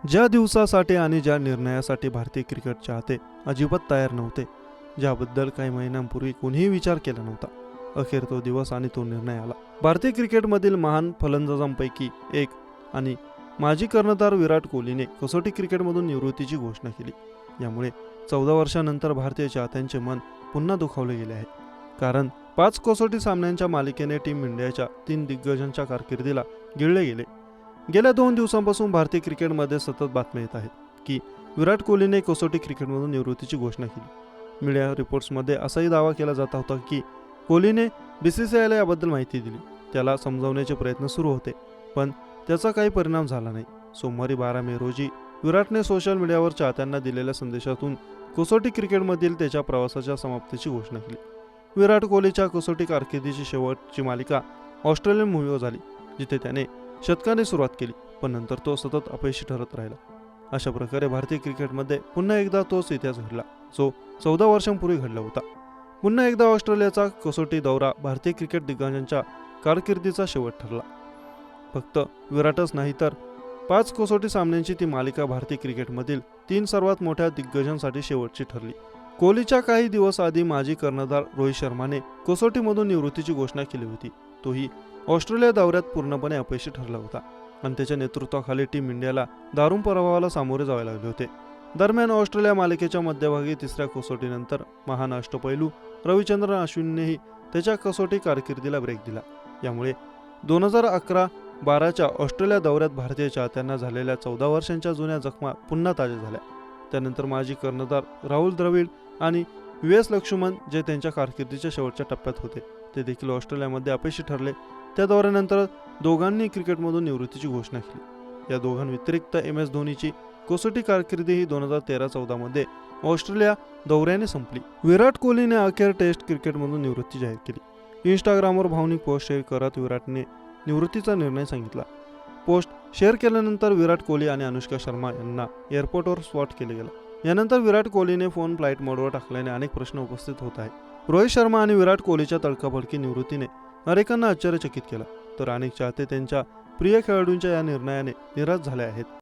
ज्या दिवसासाठी आणि ज्या निर्णयासाठी भारतीय क्रिकेट चाहते अजिबात तयार नव्हते, ज्याबद्दल काही महिन्यांपूर्वी कोणीही विचार केला नव्हता, अखेर तो दिवस आणि तो निर्णय आला. भारतीय क्रिकेटमधील महान फलंदाजांपैकी एक आणि माजी कर्णधार विराट कोहलीने कसोटी क्रिकेटमधून निवृत्तीची घोषणा केली. यामुळे 14 वर्षांनंतर भारतीय चाहत्यांचे मन पुन्हा दुखावले गेले आहे. कारण 5 कसोटी सामन्यांच्या मालिकेने टीम इंडियाच्या 3 दिग्गजांच्या कारकिर्दीला गिळले गेले. गेल्या 2 दिवसांपासून भारतीय क्रिकेटमध्ये सतत बातम्या येत आहेत की विराट कोहलीने कसोटी क्रिकेटमधून निवृत्तीची घोषणा केली. मीडिया रिपोर्ट्समध्ये असाही दावा केला जात होता की कोहलीने बीसीसीआयला याबद्दल माहिती दिली. त्याला समजावण्याचे प्रयत्न सुरू होते, पण त्याचा काही परिणाम झाला नाही. सोमवारी 12 मे रोजी विराटने सोशल मीडियावर चाहत्यांना दिलेल्या संदेशातून कसोटी क्रिकेटमधील त्याच्या प्रवासाच्या समाप्तीची घोषणा केली. विराट कोहलीच्या कसोटी कारकिर्दीची शेवटची मालिका ऑस्ट्रेलियन भूमीवर झाली, जिथे त्याने शतकाने सुरुवात केली, पण नंतर तो सतत अपयशी ठरत राहिला. अशा प्रकारे भारतीय क्रिकेटमध्ये पुन्हा एकदा तोच इतिहास घडला जो 14 वर्षांपूर्वी घडला होता. पुन्हा एकदा ऑस्ट्रेलियाचा कसोटी दौरा भारतीय क्रिकेट दिग्गजांच्या कारकिर्दीचा शेवट ठरला. फक्त विराटच नाही तर 5 कसोटी सामन्यांची ती मालिका भारतीय क्रिकेटमधील 3 सर्वात मोठ्या दिग्गजांसाठी शेवटची ठरली. कोहलीच्या काही दिवस आधी माजी कर्णधार रोहित शर्माने कसोटीमधून निवृत्तीची घोषणा केली होती. तोही ऑस्ट्रेलिया दौऱ्यात पूर्णपणे अपयशी ठरला होता आणि त्याच्या नेतृत्वाखाली टीम इंडियाला दारुण पराभवाला सामोरे जावे लागले होते. दरम्यान ऑस्ट्रेलिया मालिकेच्या मध्यभागी तिसऱ्या कसोटीनंतर महान अष्टपैलू रविचंद्रन अश्विननेही त्याच्या कसोटी कारकिर्दीला ब्रेक दिला. यामुळे 2011-12च्या ऑस्ट्रेलिया दौऱ्यात भारतीय चाहत्यांना झालेल्या 14 वर्षांच्या जुन्या जखमा पुन्हा ताज्या झाल्या. त्यानंतर माजी कर्णधार राहुल द्रविड आणि व्ही.एस. लक्ष्मण, जे त्यांच्या कारकिर्दीच्या शेवटच्या टप्प्यात होते, ते देखील ऑस्ट्रेलियामध्ये अपयशी ठरले. त्या दौऱ्यानंतर दोघांनी क्रिकेटमधून निवृत्तीची घोषणा केली. या दोघांव्यतिरिक्त एम.एस. धोनीची कसोटी कारकिर्दी ही 2013-14 मध्ये ऑस्ट्रेलिया दौऱ्याने संपली. विराट कोहलीने अखेर टेस्ट क्रिकेटमधून निवृत्ती जाहीर केली. इंस्टाग्रामवर भावनिक पोस्ट शेअर करत विराटने निवृत्तीचा निर्णय सांगितला. पोस्ट शेअर केल्यानंतर विराट कोहली आणि अनुष्का शर्मा यांना एअरपोर्टवर स्पॉट केले गेलं. यानंतर विराट कोहलीने फोन फ्लाईट मोडवर टाकल्याने अनेक प्रश्न उपस्थित होत आहेत. रोहित शर्मा आणि विराट कोहलीच्या तडकाफडकी निवृत्तीने अनेकांना आश्चर्यचकित केलं, तर अनेक चाहते त्यांच्या प्रिय खेळाडूंच्या या निर्णयाने निराश झाले आहेत.